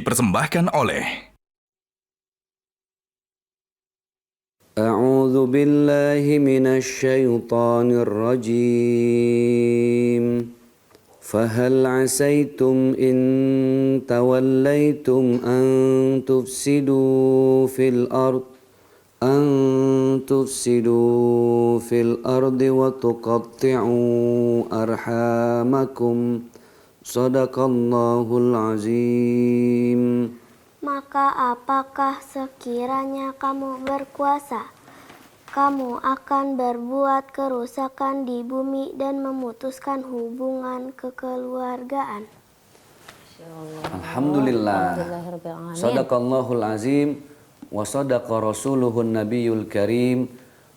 dipersembahkan oleh A'udzu billahi minasy syaithanir rajim. Fahal 'asaitum in tawallaitum an tufsidu fil ardi wa tuqatti'u arhamakum. Shadaqallahul azim. Maka apakah sekiranya kamu berkuasa, kamu akan berbuat kerusakan di bumi dan memutuskan hubungan kekeluargaan. Alhamdulillah. Shadaqallahul azim wa shadaqa rasuluhun nabiyul karim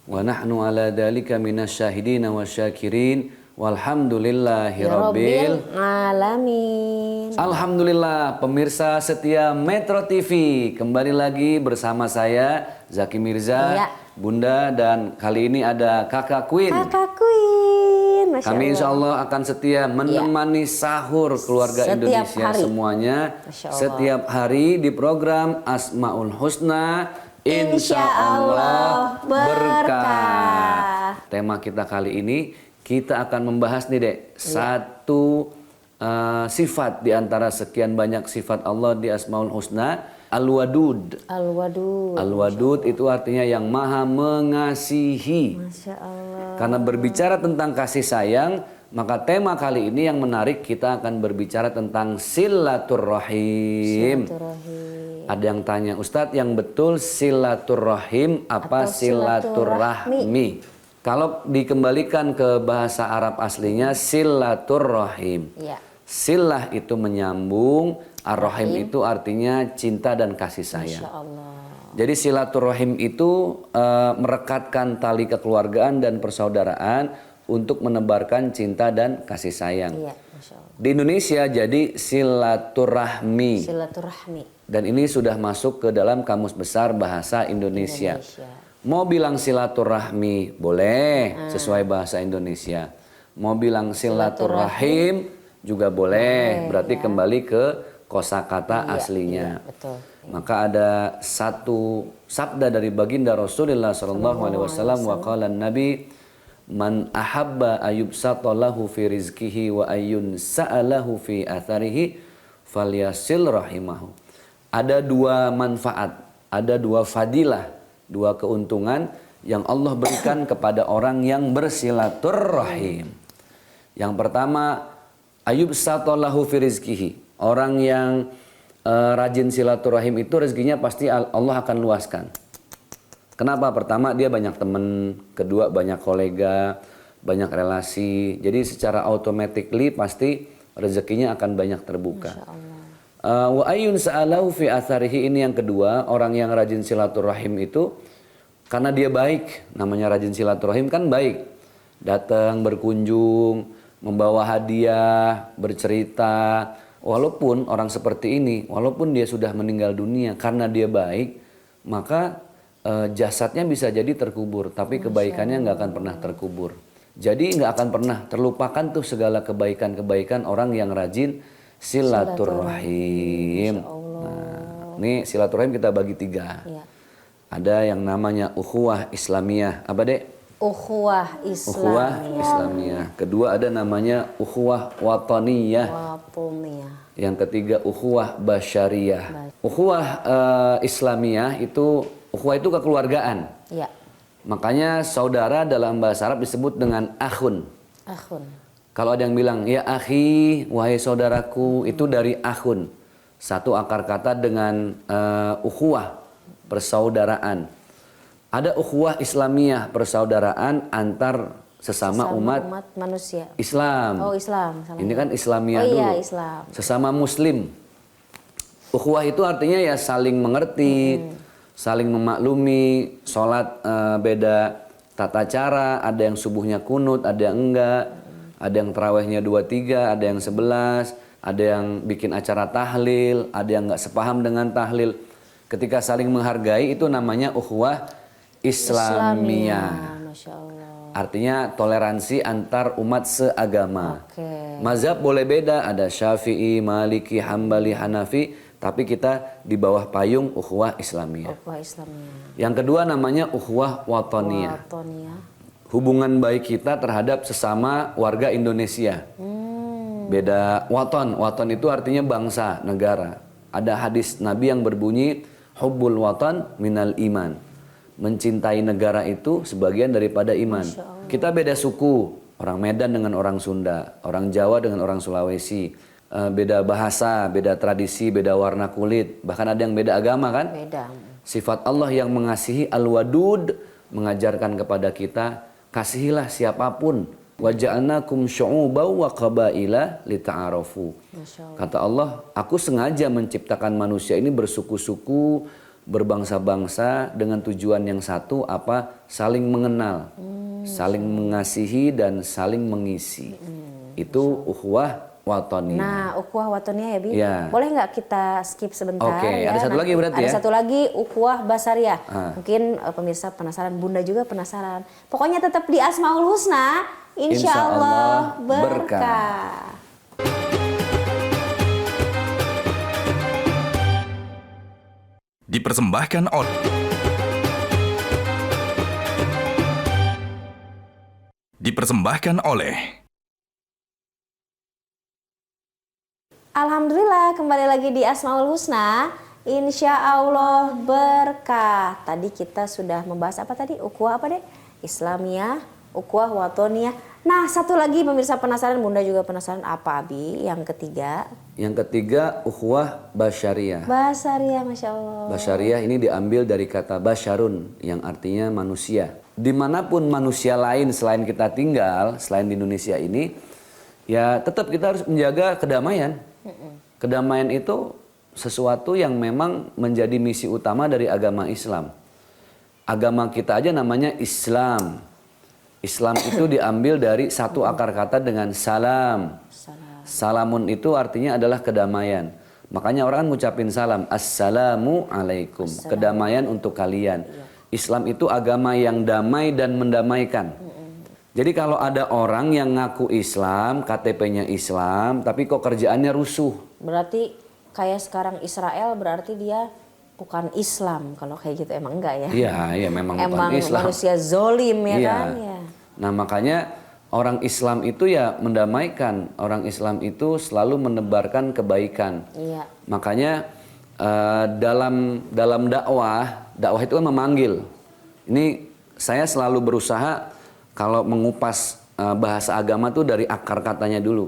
wa nahnu ala dalika minasyahidina wasyakirin. Walhamdulillahirabbil alamin. Alhamdulillah, pemirsa setia Metro TV, kembali lagi bersama saya Zaki Mirza, ya, Bunda, dan kali ini ada Kakak Queen. Kakak Queen, Masya Kami Allah. insya Allah akan setia menemani sahur keluarga Setiap Indonesia hari. Semuanya setiap hari di program Asmaul Husna. Insya Allah berkah. Tema kita kali ini, kita akan membahas nih Dek, satu sifat di antara sekian banyak sifat Allah di Asmaul Husna, Al-Wadud. Al-Wadud. Al-Wadud itu artinya yang maha mengasihi. Masya Allah. Karena berbicara tentang kasih sayang, maka tema kali ini yang menarik, kita akan berbicara tentang silaturrahim. Ada yang tanya, Ustadz yang betul silaturrahim apa silaturahmi? Kalau dikembalikan ke bahasa Arab aslinya silaturrahim. Ya. Silah itu menyambung, ar-rahim itu artinya cinta dan kasih sayang. Jadi silaturahim itu merekatkan tali kekeluargaan dan persaudaraan untuk menebarkan cinta dan kasih sayang. Ya, di Indonesia jadi silaturahmi. Silaturahmi. Dan ini sudah masuk ke dalam Kamus Besar Bahasa Indonesia. Mau bilang silaturahmi boleh sesuai bahasa Indonesia. Mau bilang silaturahim juga boleh. Berarti kembali ke kosakata aslinya. Iya, betul. Maka ada satu sabda dari baginda Rasulullah SAW, wa qala Nabi, man ahabba ayubsatalahu fi rizkihi wa ayyun sa'alahu fi atharihi falyasil rahimahu. Ada dua manfaat, ada dua fadilah, dua keuntungan yang Allah berikan kepada orang yang bersilaturrahim. Yang pertama, ayub satolahu fi rizkihi. Orang yang rajin silaturahim itu rezekinya pasti Allah akan luaskan. Kenapa? Pertama, dia banyak teman, kedua banyak kolega, banyak relasi. Jadi secara automatically pasti rezekinya akan banyak terbuka. Wa ayyun sa'alahu fi atharihi, ini yang kedua, orang yang rajin silaturahim itu karena dia baik, namanya rajin silaturahim kan baik. Datang, berkunjung, membawa hadiah, bercerita. Walaupun orang seperti ini, walaupun dia sudah meninggal dunia, karena dia baik, maka jasadnya bisa jadi terkubur, tapi kebaikannya nggak akan pernah terkubur. Jadi nggak akan pernah terlupakan tuh segala kebaikan-kebaikan orang yang rajin silaturahim. Nah, ini silaturahim kita bagi tiga. Ya. Ada yang namanya ukhuwah Islamiyah. Apa Dek? Ukhuwah Islamiyah. Ukhuwah Islamiyah. Kedua ada namanya ukhuwah wataniyah. Yang ketiga ukhuwah basyariyah. Ukhuwah Islamiyah itu, ukhuwah itu kekeluargaan. Ya. Makanya saudara dalam bahasa Arab disebut dengan akhun. Akhun. Kalau ada yang bilang, ya akhi, wahai saudaraku, itu dari akhun. Satu akar kata dengan ukhuwah, persaudaraan. Ada ukhuwah Islamiyah, persaudaraan antar sesama umat manusia. Islam. Oh, Islam. Ini kan Islamiyah dulu. Iya, Islam. Sesama Muslim. Ukhuwah itu artinya ya saling mengerti, saling memaklumi. Sholat beda tata cara, ada yang subuhnya kunut, ada yang enggak. Ada yang tarawihnya 2-3, ada yang 11, ada yang bikin acara tahlil, ada yang nggak sepaham dengan tahlil. Ketika saling menghargai itu namanya ukhuwah Islamiyah. Masya Allah. Artinya toleransi antar umat seagama. Mazhab boleh beda, ada Syafi'i, Maliki, Hambali, Hanafi, tapi kita di bawah payung ukhuwah Islamiyah. Ukhuwah Islamiyah. Yang kedua namanya ukhuwah watoniyah. Watoniyah. Hubungan baik kita terhadap sesama warga Indonesia. Beda waton. Waton itu artinya bangsa, negara. Ada hadis Nabi yang berbunyi hubbul watan minal iman. Mencintai negara itu sebagian daripada iman. Kita beda suku, orang Medan dengan orang Sunda, orang Jawa dengan orang Sulawesi, beda bahasa, beda tradisi, beda warna kulit, bahkan ada yang beda agama kan? Beda. Sifat Allah yang mengasihi Al-Wadud mengajarkan kepada kita, kasihilah siapapun. Waja'alnakum syu'uban wa qabaila lita'arafu. Kata Allah, aku sengaja menciptakan manusia ini bersuku-suku, berbangsa-bangsa dengan tujuan yang satu, apa? Saling mengenal, saling mengasihi dan saling mengisi. Itu ukhuwah watoniyah. Nah, ukhuwah watoniyah ya, Bi. Ya. Boleh nggak kita skip sebentar? Oke, ada satu lagi berarti ada ya? satu lagi ukhuwah basariyah. Mungkin pemirsa penasaran, Bunda juga penasaran. Pokoknya tetap di Asmaul Husna, insya Allah berkah. Dipersembahkan oleh Alhamdulillah, kembali lagi di Asmaul Husna, insya Allah berkah. Tadi kita sudah membahas apa tadi? Ukhuwah apa deh? Islamiyah, ukhuwah watoniyah. Nah, satu lagi pemirsa penasaran, Bunda juga penasaran, apa Abi? Yang ketiga? Yang ketiga ukhuwah basyariyah. Basariyah, Masya Allah. Basyariyah ini diambil dari kata basyarun yang artinya manusia. Dimanapun manusia lain selain kita tinggal, selain di Indonesia ini, ya tetap kita harus menjaga kedamaian. Kedamaian itu sesuatu yang memang menjadi misi utama dari agama Islam. Agama kita aja namanya Islam. Islam itu diambil dari satu akar kata dengan salam. Salamun itu artinya adalah kedamaian. Makanya orang kan ngucapin salam, assalamu alaikum, kedamaian untuk kalian. Islam itu agama yang damai dan mendamaikan. Jadi kalau ada orang yang ngaku Islam, KTP-nya Islam, tapi kok kerjaannya rusuh. Berarti kayak sekarang Israel, berarti dia bukan Islam. Kalau kayak gitu emang enggak ya? Iya, memang bukan Emang Islam. manusia zolim ya Iya. kan? Ya. Nah makanya orang Islam itu ya mendamaikan. Orang Islam itu selalu menebarkan kebaikan. Iya. Makanya dalam dakwah itu kan memanggil. Ini saya selalu berusaha kalau mengupas bahasa agama tuh dari akar katanya dulu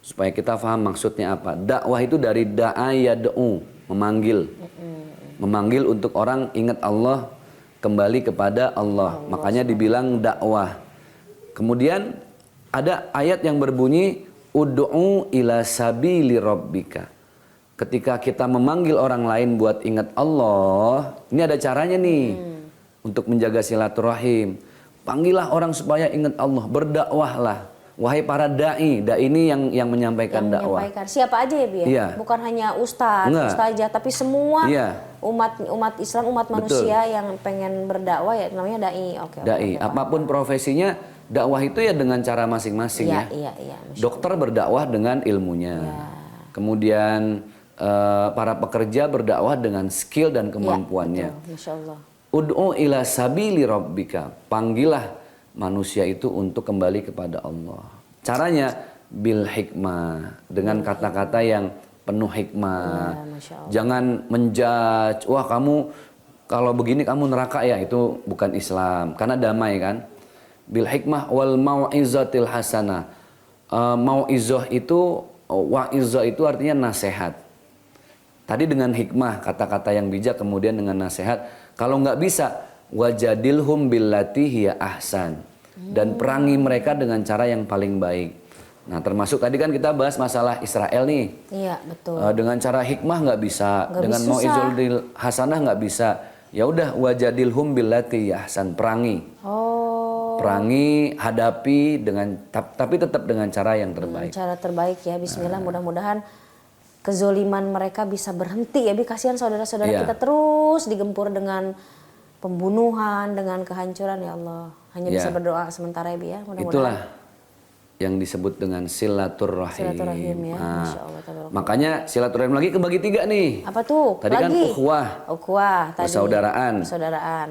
supaya kita paham maksudnya apa. Dakwah itu dari da'a yad'u, memanggil. Memanggil untuk orang ingat Allah, kembali kepada Allah. Makanya dibilang dakwah. Kemudian ada ayat yang berbunyi ud'u ila sabili rabbika. Ketika kita memanggil orang lain buat ingat Allah, ini ada caranya nih untuk menjaga silaturahim. Panggillah orang supaya ingat Allah, berdakwahlah. Wahai para dai ini yang menyampaikan dakwah. Siapa aja ya, Bi? Iya. Bukan hanya ustadz, ustazah, tapi semua umat Islam, umat manusia yang pengen berdakwah ya namanya dai. Oke. Dai, apapun profesinya, dakwah itu ya dengan cara masing-masing ya. Iya. Dokter berdakwah dengan ilmunya. Kemudian para pekerja berdakwah dengan skill dan kemampuannya. Betul. Masya Allah. Ud'u ila sabili rabbika. Panggillah manusia itu untuk kembali kepada Allah. Caranya bil hikmah, dengan kata-kata yang penuh hikmah. Jangan menjudge, wah kamu kalau begini kamu neraka ya, itu bukan Islam. Karena damai kan. Bil hikmah wal mau'izatil hasanah. Mau'izah itu, wa'izah itu artinya nasihat. Tadi dengan hikmah, kata-kata yang bijak, kemudian dengan nasihat. Kalau nggak bisa, wajadilhum billati hiya ahsan. Dan perangi mereka dengan cara yang paling baik. Nah termasuk tadi kan kita bahas masalah Israel nih. Iya, betul. Dengan cara hikmah nggak bisa, dengan mau'izul hasanah nggak bisa. Ya udah, wajadilhum billati hiya ahsan, perangi. Perangi, hadapi dengan tapi tetap dengan cara yang terbaik. Cara terbaik ya, bismillah, mudah-mudahan kezoliman mereka bisa berhenti ya, Bi. Kasihan saudara-saudara kita terus digempur dengan pembunuhan, dengan kehancuran ya Allah. Hanya bisa berdoa sementara ya, Bi ya. Mudah-mudahan. Itulah yang disebut dengan silaturrahim. Silaturahim ya, Nah, Masya Allah, tabarakallah. makanya silaturahim lagi kebagi 3 nih. Apa tuh? Tadi kan Lagi? ukhuwah, Ukhuwah tadi. persaudaraan. Persaudaraan.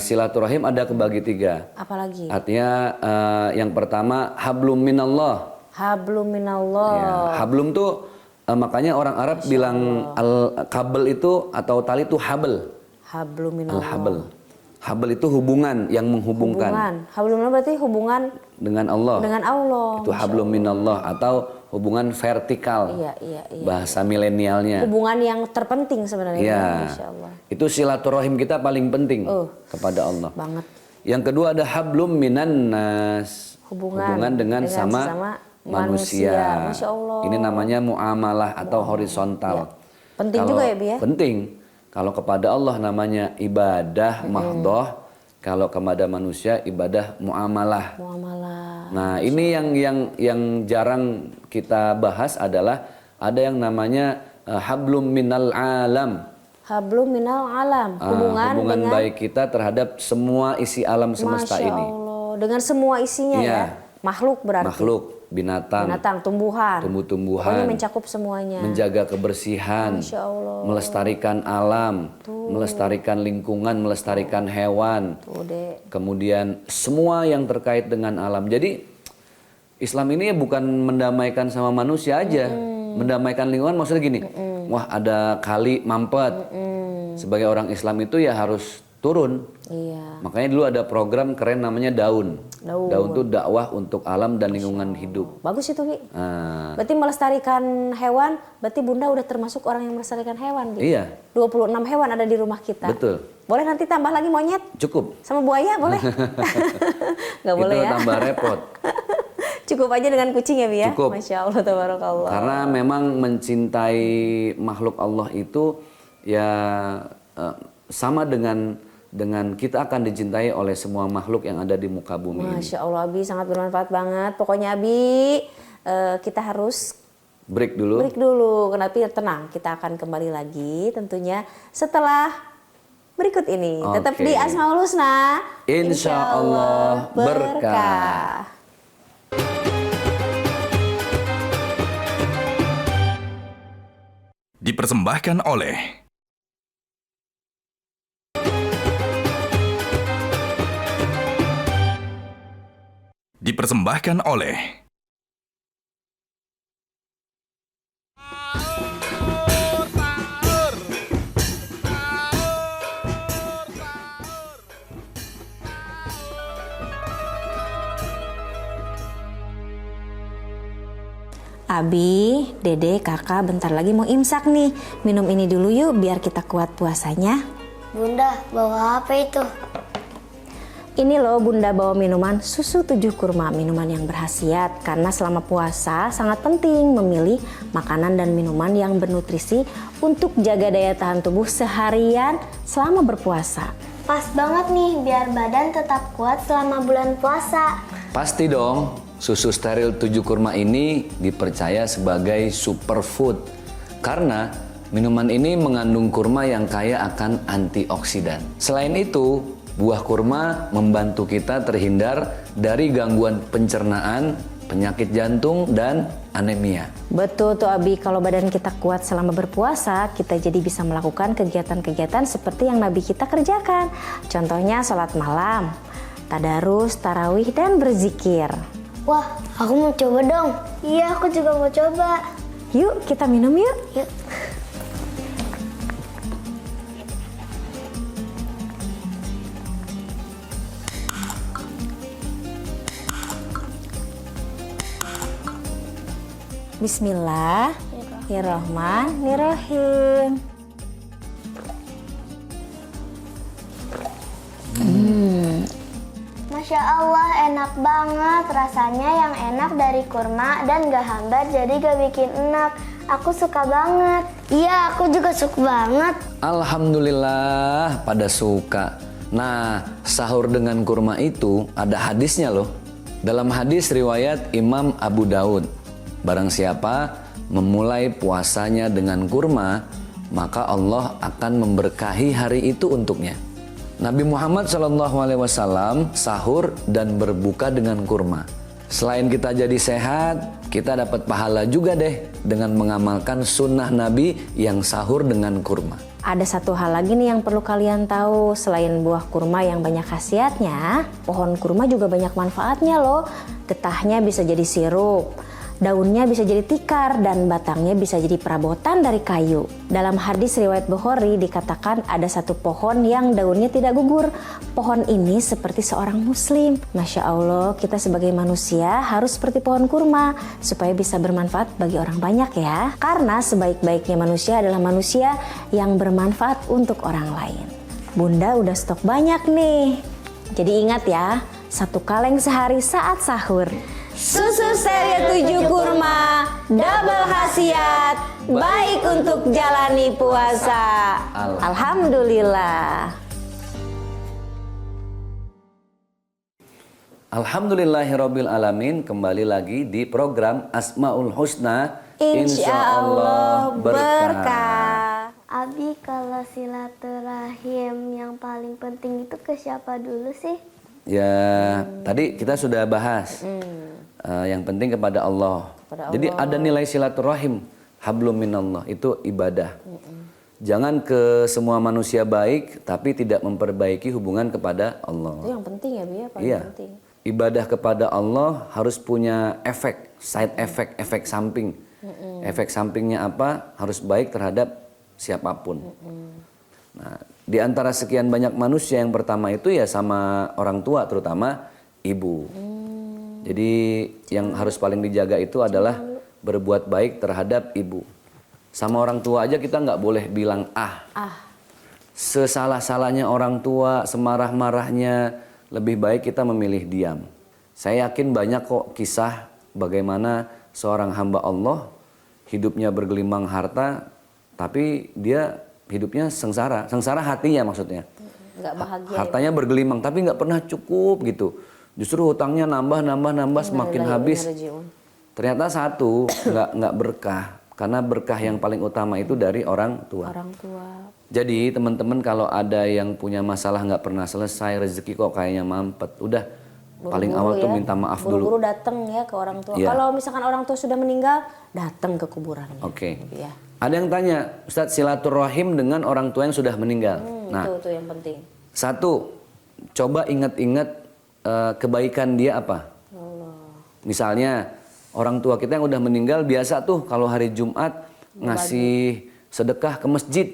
Silaturahim ada kebagi 3. Apa lagi? Artinya yang pertama hablum minallah. Hablum minallah. Ya, hablum tuh makanya orang Arab bilang kabel itu atau tali itu habel. Hablum minallah. Al-habel. Habel itu hubungan yang menghubungkan Hubungan. Hablum minallah berarti hubungan dengan Allah. dengan Allah. Itu hablum minallah atau hubungan vertikal. Iya. Bahasa milenialnya. Hubungan yang terpenting sebenarnya. Iya. Masya Allah. Itu silaturahim kita paling penting kepada Allah. Banget. Yang kedua ada hablum minan nas. Hubungan dengan sesama sama manusia. Masya Allah. Ini namanya muamalah atau horizontal. Penting juga ya, Bi ya? Penting. Kalau kepada Allah namanya ibadah mahdoh, kalau kepada manusia ibadah muamalah. Muamalah. Nah, ini yang jarang kita bahas adalah ada yang namanya hablum minal alam. Hablum minal alam. Hubungan dengan baik kita terhadap semua isi alam semesta Masya ini. Allah. Dengan semua isinya Iya. ya. Makhluk berarti. Makhluk, binatang, Tumbuhan. tumbuh-tumbuhan, Pokoknya mencakup semuanya. menjaga kebersihan, Masya Allah. melestarikan alam, melestarikan lingkungan, melestarikan hewan. Tuh, Dek. Kemudian semua yang terkait dengan alam. Jadi Islam ini bukan mendamaikan sama manusia aja, mendamaikan lingkungan. Maksudnya gini, wah ada kali mampet. Sebagai orang Islam itu ya harus turun. Iya. Makanya dulu ada program keren namanya Daun. Daun itu dakwah untuk alam dan lingkungan hidup. Bagus itu, Bi. Nah, Berarti melestarikan hewan, berarti Bunda udah termasuk orang yang melestarikan hewan, Bi. iya, 26 hewan ada di rumah kita. betul. Boleh nanti tambah lagi monyet Cukup. sama buaya, boleh? Nggak boleh Itu ya? tambah repot. Cukup aja dengan kucing ya, Bi ya? Cukup. Masya Allah, tabarakallah. Karena memang mencintai makhluk Allah itu ya sama dengan kita akan dicintai oleh semua makhluk yang ada di muka bumi ini. Masya Allah, Abi sangat bermanfaat banget. Pokoknya Abi kita harus Break dulu. break dulu. Kenapa? Tenang, kita akan kembali lagi tentunya setelah berikut ini. Tetap Oke. di Asmaul Husna. Insya Allah berkah. Dipersembahkan oleh Abi, Dede, Kakak bentar lagi mau imsak nih. Minum ini dulu yuk biar kita kuat puasanya. Bunda, bawa apa itu? Ini loh Bunda bawa minuman susu 7 kurma, minuman yang berkhasiat karena selama puasa sangat penting memilih makanan dan minuman yang bernutrisi untuk jaga daya tahan tubuh seharian selama berpuasa. Pas banget nih, biar badan tetap kuat selama bulan puasa. Pasti dong, susu steril 7 kurma ini dipercaya sebagai superfood. Karena minuman ini mengandung kurma yang kaya akan antioksidan. Selain itu, buah kurma membantu kita terhindar dari gangguan pencernaan, penyakit jantung, dan anemia. Betul tuh Abi, kalau badan kita kuat selama berpuasa, kita jadi bisa melakukan kegiatan-kegiatan seperti yang Nabi kita kerjakan. Contohnya sholat malam, tadarus, tarawih, dan berzikir. Wah, aku mau coba dong. Iya, aku juga mau coba. Yuk kita minum yuk. Yuk. Bismillahirrahmanirrahim. Masya Allah, enak banget. Rasanya yang enak dari kurma dan gak hambar, jadi gak bikin enak. Aku suka banget. Iya, aku juga suka banget. Alhamdulillah pada suka. Nah, sahur dengan kurma itu ada hadisnya loh. Dalam hadis riwayat Imam Abu Daud, barang siapa memulai puasanya dengan kurma, maka Allah akan memberkahi hari itu untuknya. Nabi Muhammad SAW sahur dan berbuka dengan kurma. Selain kita jadi sehat, kita dapat pahala juga deh dengan mengamalkan sunnah Nabi yang sahur dengan kurma. Ada satu hal lagi nih yang perlu kalian tahu. Selain buah kurma yang banyak khasiatnya, pohon kurma juga banyak manfaatnya loh. Getahnya bisa jadi sirup, daunnya bisa jadi tikar, dan batangnya bisa jadi perabotan dari kayu. Dalam hadis riwayat Bukhari dikatakan ada satu pohon yang daunnya tidak gugur. Pohon ini seperti seorang muslim. Masya Allah, kita sebagai manusia harus seperti pohon kurma supaya bisa bermanfaat bagi orang banyak ya. Karena sebaik-baiknya manusia adalah manusia yang bermanfaat untuk orang lain. Bunda udah stok banyak nih. Jadi ingat ya, 1 kaleng sehari saat sahur. Susu stereo 7 kurma, double khasiat, baik untuk jalani puasa. Alhamdulillah. Alhamdulillahirabbil alamin. Kembali lagi di program Asmaul Husna. Insya Allah berkah. Abi, kalau silaturahim yang paling penting itu ke siapa dulu sih? Ya, tadi kita sudah bahas. Yang penting kepada Allah. Jadi ada nilai silaturahim, hablum minallah, itu ibadah. Jangan ke semua manusia baik tapi tidak memperbaiki hubungan kepada Allah. Itu yang penting ya, Bia, paling Iya. penting. Ibadah kepada Allah harus punya efek, side effect, efek samping. Efek sampingnya apa? Harus baik terhadap siapapun. Nah, di antara sekian banyak manusia yang pertama itu ya sama orang tua, terutama ibu. Jadi yang harus paling dijaga itu adalah berbuat baik terhadap ibu. Sama orang tua aja kita nggak boleh bilang Sesalah-salahnya orang tua, semarah-marahnya, lebih baik kita memilih diam. Saya yakin banyak kok kisah bagaimana seorang hamba Allah hidupnya bergelimang harta, tapi dia hidupnya sengsara. Sengsara hatinya maksudnya. Nggak bahagia. Hartanya bergelimang tapi nggak pernah cukup gitu. Justru hutangnya nambah semakin habis. Ternyata satu nggak berkah, karena berkah yang paling utama itu dari orang tua. Orang tua. Jadi teman-teman kalau ada yang punya masalah nggak pernah selesai, rezeki kok kayaknya mampet, udah paling awal tuh minta maaf dulu. Buru-buru datang ya ke orang tua. Iya. Kalau misalkan orang tua sudah meninggal, datang ke kuburannya. Oke. Ya. Ada yang tanya, Ustadz, silaturahim dengan orang tua yang sudah meninggal. Nah, Itu yang penting. satu, coba ingat-ingat kebaikan dia apa. Misalnya orang tua kita yang udah meninggal biasa tuh kalau hari Jumat ngasih sedekah ke masjid.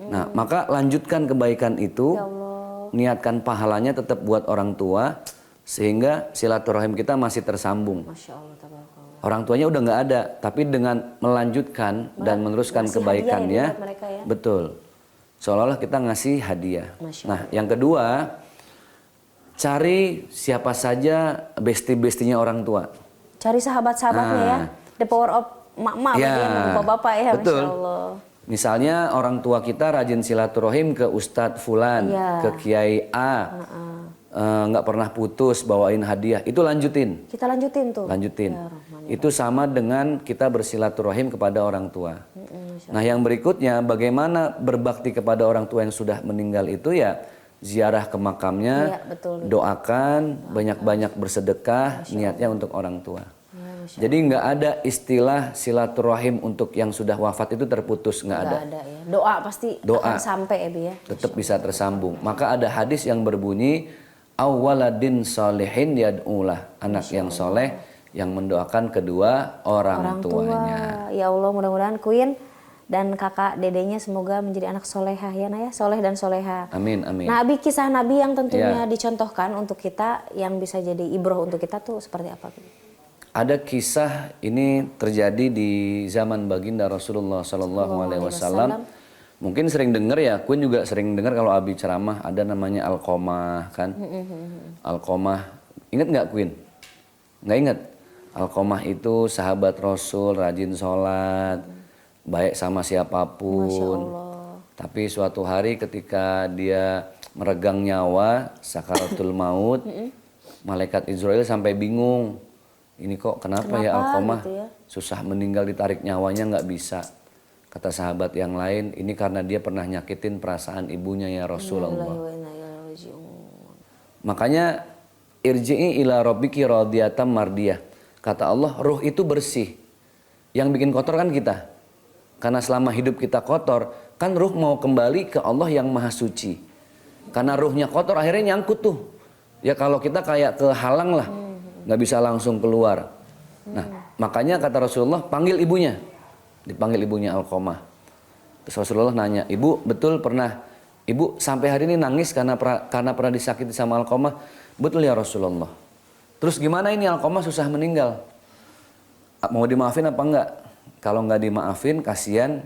Nah, maka lanjutkan kebaikan itu, niatkan pahalanya tetap buat orang tua, sehingga silaturahim kita masih tersambung. Masya Allah, tabarakallah. Orang tuanya udah nggak ada, tapi dengan melanjutkan dan meneruskan ngasih kebaikannya, hadiah ya buat mereka ya. betul. Seolah-olah kita ngasih hadiah. Masya Nah, yang kedua, cari siapa saja bestie-bestinya orang tua. Cari sahabat-sahabatnya ya. The power of mak-mak Ya, ya, bapak-bapak ya. betul. Masya Allah. Misalnya orang tua kita rajin silaturahim ke Ustadz Fulan, Iya. ke Kiai A, nggak pernah putus bawain hadiah, itu lanjutin. Kita lanjutin tuh. Lanjutin. Ya Rahman. Itu sama dengan kita bersilaturahim kepada orang tua. Nah, yang berikutnya bagaimana berbakti kepada orang tua yang sudah meninggal itu ya ziarah ke makamnya, Iya, betul. doakan, banyak-banyak bersedekah, niatnya untuk orang tua. Ya, Jadi nggak ada istilah silaturahim untuk yang sudah wafat itu terputus, nggak ada. nggak ada ya. Doa pasti Doa. akan sampai ya, Bi ya. Tetap bisa tersambung. Maka ada hadis yang berbunyi awaladin salihin yad'ulah, anak yang soleh yang mendoakan kedua orang tuanya. Ya Allah, mudah-mudahan Queen dan kakak dedenya semoga menjadi anak solehah ya Naya, soleh dan soleha. Amin, amin. Nah, Abi, kisah Nabi yang tentunya Ya. dicontohkan untuk kita yang bisa jadi ibroh untuk kita tuh seperti apa? Bi? Ada kisah ini terjadi di zaman baginda Rasulullah Sallallahu Alaihi Wasallam. Mungkin sering dengar ya, Queen juga sering dengar kalau Abi ceramah ada namanya Alqomah kan. Alqomah, ingat nggak Queen? Nggak ingat? Alqomah itu sahabat Rasul, rajin sholat, baik sama siapapun. Tapi suatu hari ketika dia meregang nyawa, sakaratul maut, malaikat Israel sampai bingung. Ini kok kenapa ya Alqomah gitu ya? susah meninggal, ditarik nyawanya nggak bisa. Kata sahabat yang lain, ini karena dia pernah nyakitin perasaan ibunya ya Rasulullah. Makanya irji'i ila rabbiki radiyatan mardiyah. Kata Allah, ruh itu bersih. Yang bikin kotor kan kita. Karena selama hidup kita kotor, kan ruh mau kembali ke Allah yang maha suci. Karena ruhnya kotor akhirnya nyangkut tuh. Ya kalau kita kayak kehalang lah, nggak bisa langsung keluar. Nah, makanya kata Rasulullah, panggil ibunya. Dipanggil ibunya Alqamah. Terus Rasulullah nanya, ibu betul pernah, ibu sampai hari ini nangis karena pernah disakiti sama Alqamah? Betul ya Rasulullah. Terus gimana ini Alqamah susah meninggal? Mau dimaafin apa enggak? Kalau nggak dimaafin, kasihan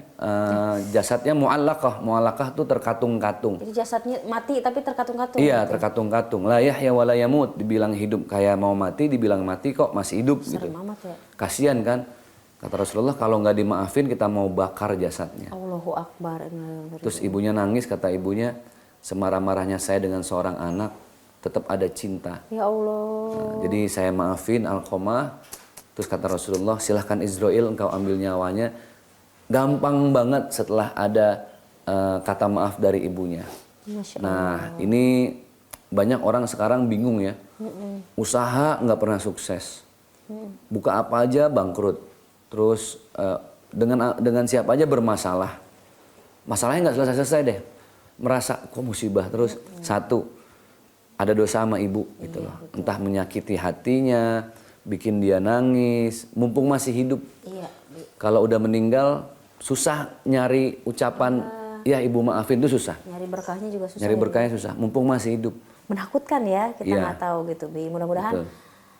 jasadnya mu'allaqah. Mu'allaqah tuh terkatung-katung. Jadi jasadnya mati tapi terkatung-katung. Iya, gitu. terkatung-katung. La yahya wa la yamut. Dibilang hidup kayak mau mati, dibilang mati kok masih hidup. Serem Gitu. amat ya. Kasihan kan? Kata Rasulullah, kalau nggak dimaafin kita mau bakar jasadnya. Allahu Akbar. Terus ibunya nangis, kata ibunya, semarah-marahnya saya dengan seorang anak, tetap ada cinta. Ya Allah. Nah, jadi saya maafin Alqamah. Terus kata Rasulullah, silahkan Israel engkau ambil nyawanya. Gampang banget setelah ada kata maaf dari ibunya. Masya Nah, ini banyak orang sekarang bingung ya. Usaha nggak pernah sukses. Buka apa aja bangkrut. Terus dengan siapa aja bermasalah. Masalahnya nggak selesai-selesai deh. Merasa kok musibah terus. Satu, ada dosa sama ibu gitu loh. Entah menyakiti hatinya, bikin dia nangis, mumpung masih hidup. Iya. Kalau udah meninggal, susah nyari ucapan, ya ibu maafin itu susah. Nyari berkahnya juga susah. Nyari ya, berkahnya susah, mumpung masih hidup. menakutkan ya, kita Iya. nggak tahu gitu Bi. Mudah-mudahan Betul.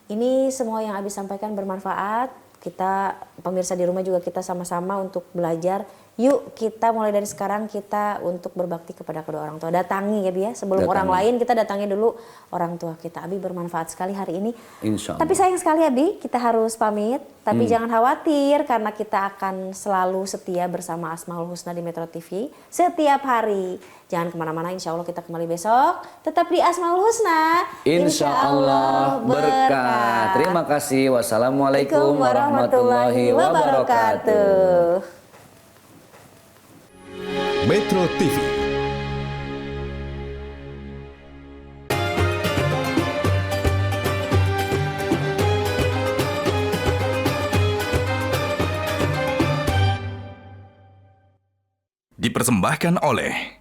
ini semua yang Abi sampaikan bermanfaat. Kita pemirsa di rumah juga kita sama-sama untuk belajar. Yuk kita mulai dari sekarang kita untuk berbakti kepada kedua orang tua. Datangi ya Bi ya, sebelum Datangi. orang lain kita datangi dulu orang tua kita. Abi bermanfaat sekali hari ini. Insya Allah. Tapi sayang sekali Abi, kita harus pamit. Tapi jangan khawatir karena kita akan selalu setia bersama Asmaul Husna di Metro TV setiap hari. Jangan kemana-mana, insya Allah kita kembali besok. Tetap di Asmaul Husna. Insya Allah berkah. Terima kasih. Wassalamualaikum warahmatullahi wabarakatuh. Metro TV. Dipersembahkan oleh